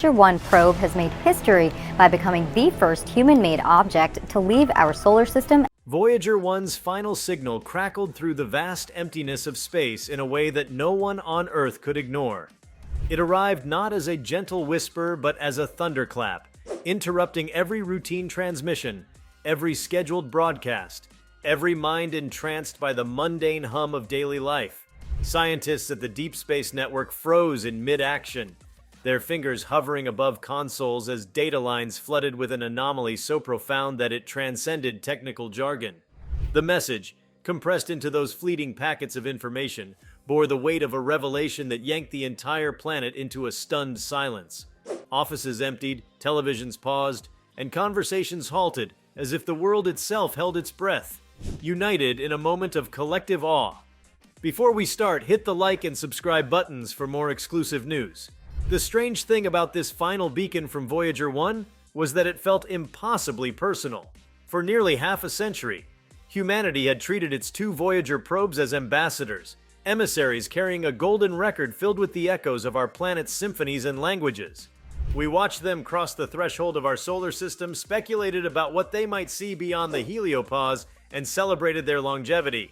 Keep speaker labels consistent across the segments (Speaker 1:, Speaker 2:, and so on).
Speaker 1: Voyager 1 probe has made history by becoming the first human-made object to leave our solar system.
Speaker 2: Voyager 1's final signal crackled through the vast emptiness of space in a way that no one on Earth could ignore. It arrived not as a gentle whisper, but as a thunderclap, interrupting every routine transmission, every scheduled broadcast, every mind entranced by the mundane hum of daily life. Scientists at the Deep Space Network froze in mid-action, their fingers hovering above consoles as data lines flooded with an anomaly so profound that it transcended technical jargon. The message, compressed into those fleeting packets of information, bore the weight of a revelation that yanked the entire planet into a stunned silence. Offices emptied, televisions paused, and conversations halted, as if the world itself held its breath, united in a moment of collective awe. Before we start, hit the like and subscribe buttons for more exclusive news. The strange thing about this final beacon from Voyager 1 was that it felt impossibly personal. For nearly half a century, humanity had treated its two Voyager probes as ambassadors, emissaries carrying a golden record filled with the echoes of our planet's symphonies and languages. We watched them cross the threshold of our solar system, speculated about what they might see beyond the heliopause, and celebrated their longevity.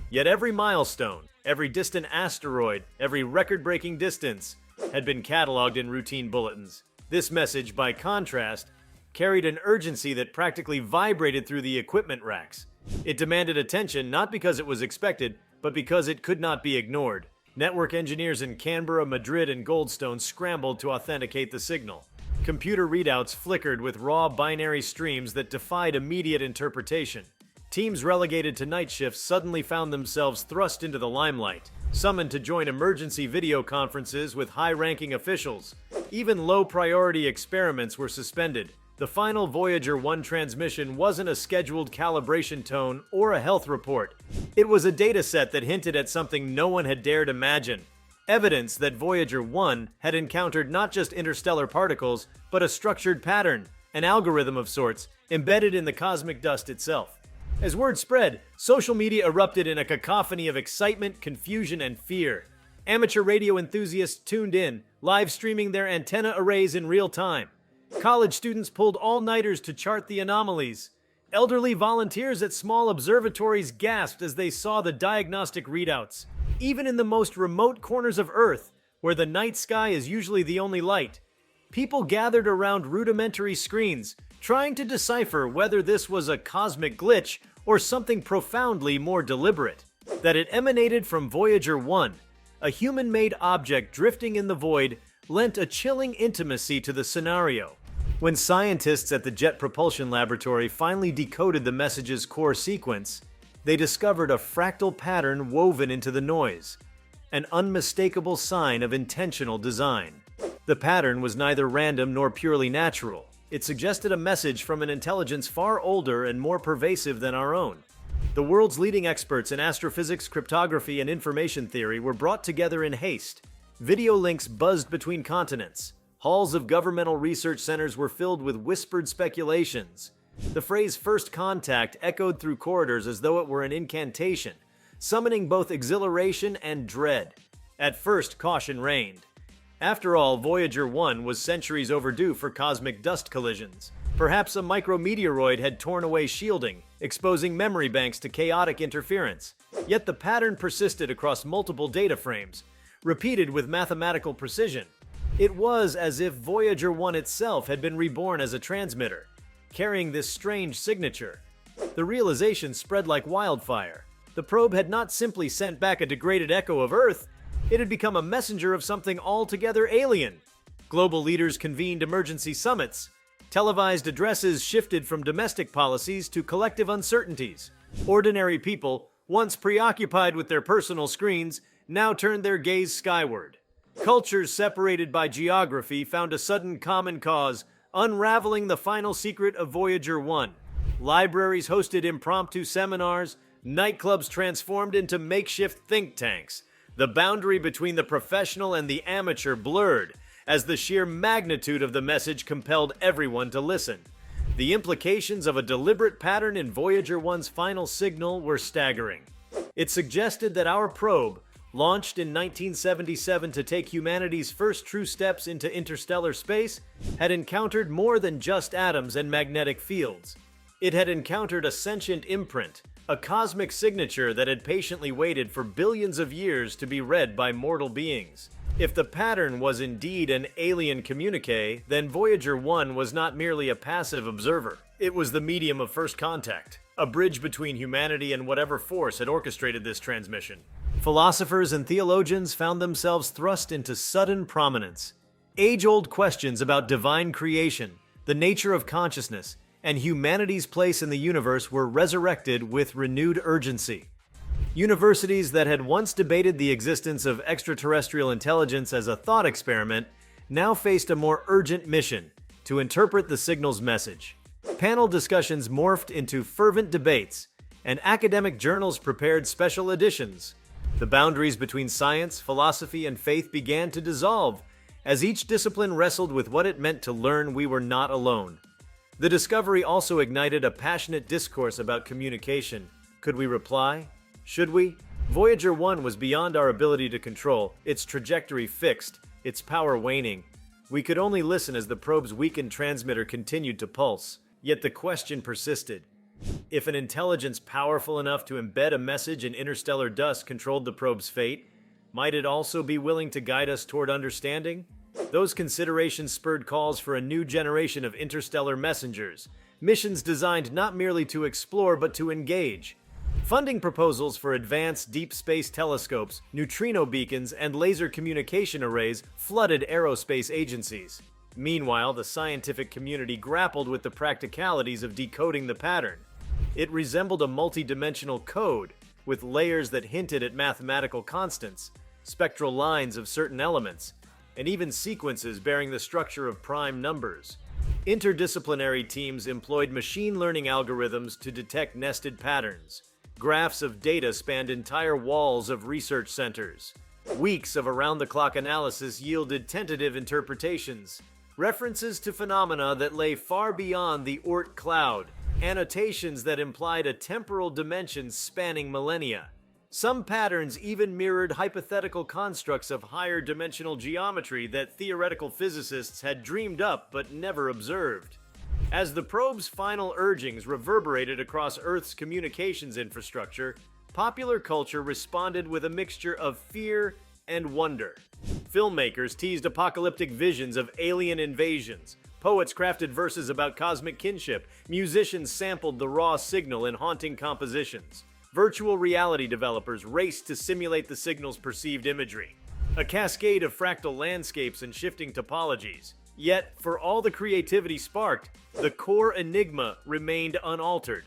Speaker 2: Yet every milestone, every distant asteroid, every record-breaking distance, had been cataloged in routine bulletins. This message, by contrast, carried an urgency that practically vibrated through the equipment racks. It demanded attention not because it was expected, but because it could not be ignored. Network engineers in Canberra, Madrid, and Goldstone scrambled to authenticate the signal. Computer readouts flickered with raw binary streams that defied immediate interpretation. Teams relegated to night shifts suddenly found themselves thrust into the limelight, summoned to join emergency video conferences with high-ranking officials. Even low-priority experiments were suspended. The final Voyager 1 transmission wasn't a scheduled calibration tone or a health report. It was a dataset that hinted at something no one had dared imagine. Evidence that Voyager 1 had encountered not just interstellar particles, but a structured pattern, an algorithm of sorts, embedded in the cosmic dust itself. As word spread, social media erupted in a cacophony of excitement, confusion, and fear. Amateur radio enthusiasts tuned in, live streaming their antenna arrays in real time. College students pulled all-nighters to chart the anomalies. Elderly volunteers at small observatories gasped as they saw the diagnostic readouts. Even in the most remote corners of Earth, where the night sky is usually the only light, people gathered around rudimentary screens, trying to decipher whether this was a cosmic glitch or something profoundly more deliberate. That it emanated from Voyager 1, a human-made object drifting in the void, lent a chilling intimacy to the scenario. When scientists at the Jet Propulsion Laboratory finally decoded the message's core sequence, they discovered a fractal pattern woven into the noise, an unmistakable sign of intentional design. The pattern was neither random nor purely natural. It suggested a message from an intelligence far older and more pervasive than our own. The world's leading experts in astrophysics, cryptography, and information theory were brought together in haste. Video links buzzed between continents. Halls of governmental research centers were filled with whispered speculations. The phrase "first contact" echoed through corridors as though it were an incantation, summoning both exhilaration and dread. At first, caution reigned. After all, Voyager 1 was centuries overdue for cosmic dust collisions. Perhaps a micrometeoroid had torn away shielding, exposing memory banks to chaotic interference. Yet the pattern persisted across multiple data frames, repeated with mathematical precision. It was as if Voyager 1 itself had been reborn as a transmitter, carrying this strange signature. The realization spread like wildfire. The probe had not simply sent back a degraded echo of Earth, it had become a messenger of something altogether alien. Global leaders convened emergency summits. Televised addresses shifted from domestic policies to collective uncertainties. Ordinary people, once preoccupied with their personal screens, now turned their gaze skyward. Cultures separated by geography found a sudden common cause, unraveling the final secret of Voyager 1. Libraries hosted impromptu seminars, nightclubs transformed into makeshift think tanks. The boundary between the professional and the amateur blurred, as the sheer magnitude of the message compelled everyone to listen. The implications of a deliberate pattern in Voyager 1's final signal were staggering. It suggested that our probe, Launched in 1977 to take humanity's first true steps into interstellar space, had encountered more than just atoms and magnetic fields. It had encountered a sentient imprint, a cosmic signature that had patiently waited for billions of years to be read by mortal beings. If the pattern was indeed an alien communique, then Voyager 1 was not merely a passive observer. It was the medium of first contact, a bridge between humanity and whatever force had orchestrated this transmission. Philosophers and theologians found themselves thrust into sudden prominence. Age-old questions about divine creation, the nature of consciousness, and humanity's place in the universe were resurrected with renewed urgency. Universities that had once debated the existence of extraterrestrial intelligence as a thought experiment now faced a more urgent mission: to interpret the signal's message. Panel discussions morphed into fervent debates, and academic journals prepared special editions. The boundaries between science, philosophy, and faith began to dissolve as each discipline wrestled with what it meant to learn we were not alone. The discovery also ignited a passionate discourse about communication. Could we reply? Should we? Voyager 1 was beyond our ability to control, its trajectory fixed, its power waning. We could only listen as the probe's weakened transmitter continued to pulse. Yet the question persisted. If an intelligence powerful enough to embed a message in interstellar dust controlled the probe's fate, might it also be willing to guide us toward understanding? Those considerations spurred calls for a new generation of interstellar messengers, missions designed not merely to explore but to engage. Funding proposals for advanced deep space telescopes, neutrino beacons, and laser communication arrays flooded aerospace agencies. Meanwhile, the scientific community grappled with the practicalities of decoding the pattern. It resembled a multi-dimensional code, with layers that hinted at mathematical constants, spectral lines of certain elements, and even sequences bearing the structure of prime numbers. Interdisciplinary teams employed machine learning algorithms to detect nested patterns. Graphs of data spanned entire walls of research centers. Weeks of around-the-clock analysis yielded tentative interpretations, references to phenomena that lay far beyond the Oort cloud, annotations that implied a temporal dimension spanning millennia. Some patterns even mirrored hypothetical constructs of higher dimensional geometry that theoretical physicists had dreamed up but never observed. As the probe's final urgings reverberated across Earth's communications infrastructure, popular culture responded with a mixture of fear and wonder. Filmmakers teased apocalyptic visions of alien invasions. Poets crafted verses about cosmic kinship. Musicians sampled the raw signal in haunting compositions. Virtual reality developers raced to simulate the signal's perceived imagery. A cascade of fractal landscapes and shifting topologies. Yet, for all the creativity sparked, the core enigma remained unaltered.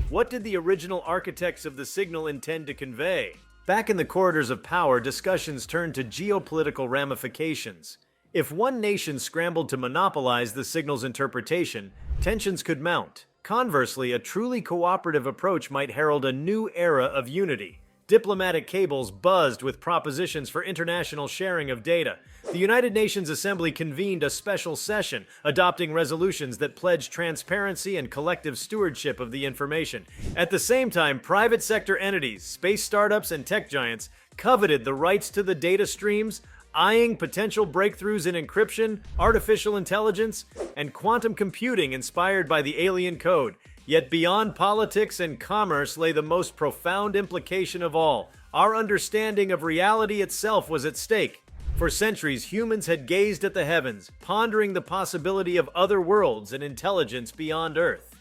Speaker 2: What did the original architects of the signal intend to convey? Back in the corridors of power, discussions turned to geopolitical ramifications. If one nation scrambled to monopolize the signal's interpretation, tensions could mount. Conversely, a truly cooperative approach might herald a new era of unity. Diplomatic cables buzzed with propositions for international sharing of data. The United Nations Assembly convened a special session, adopting resolutions that pledged transparency and collective stewardship of the information. At the same time, private sector entities, space startups, and tech giants coveted the rights to the data streams, eyeing potential breakthroughs in encryption, artificial intelligence, and quantum computing inspired by the alien code. Yet beyond politics and commerce lay the most profound implication of all. Our understanding of reality itself was at stake. For centuries, humans had gazed at the heavens, pondering the possibility of other worlds and intelligence beyond Earth.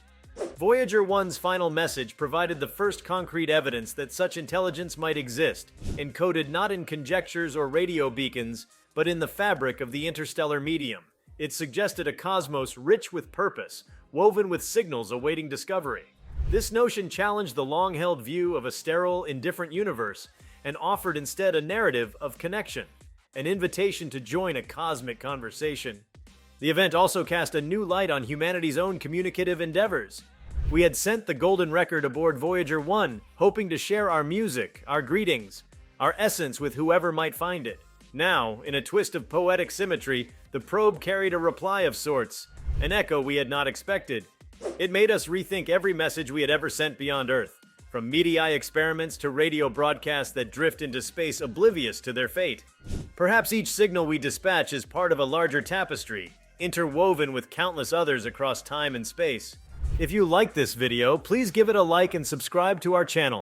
Speaker 2: Voyager 1's final message provided the first concrete evidence that such intelligence might exist, encoded not in conjectures or radio beacons, but in the fabric of the interstellar medium. It suggested a cosmos rich with purpose, woven with signals awaiting discovery. This notion challenged the long-held view of a sterile, indifferent universe, and offered instead a narrative of connection, an invitation to join a cosmic conversation. The event also cast a new light on humanity's own communicative endeavors. We had sent the golden record aboard Voyager 1, hoping to share our music, our greetings, our essence with whoever might find it. Now, in a twist of poetic symmetry, the probe carried a reply of sorts, an echo we had not expected. It made us rethink every message we had ever sent beyond Earth. from media experiments to radio broadcasts that drift into space oblivious to their fate. Perhaps each signal we dispatch is part of a larger tapestry, interwoven with countless others across time and space. If you like this video, please give it a like and subscribe to our channel.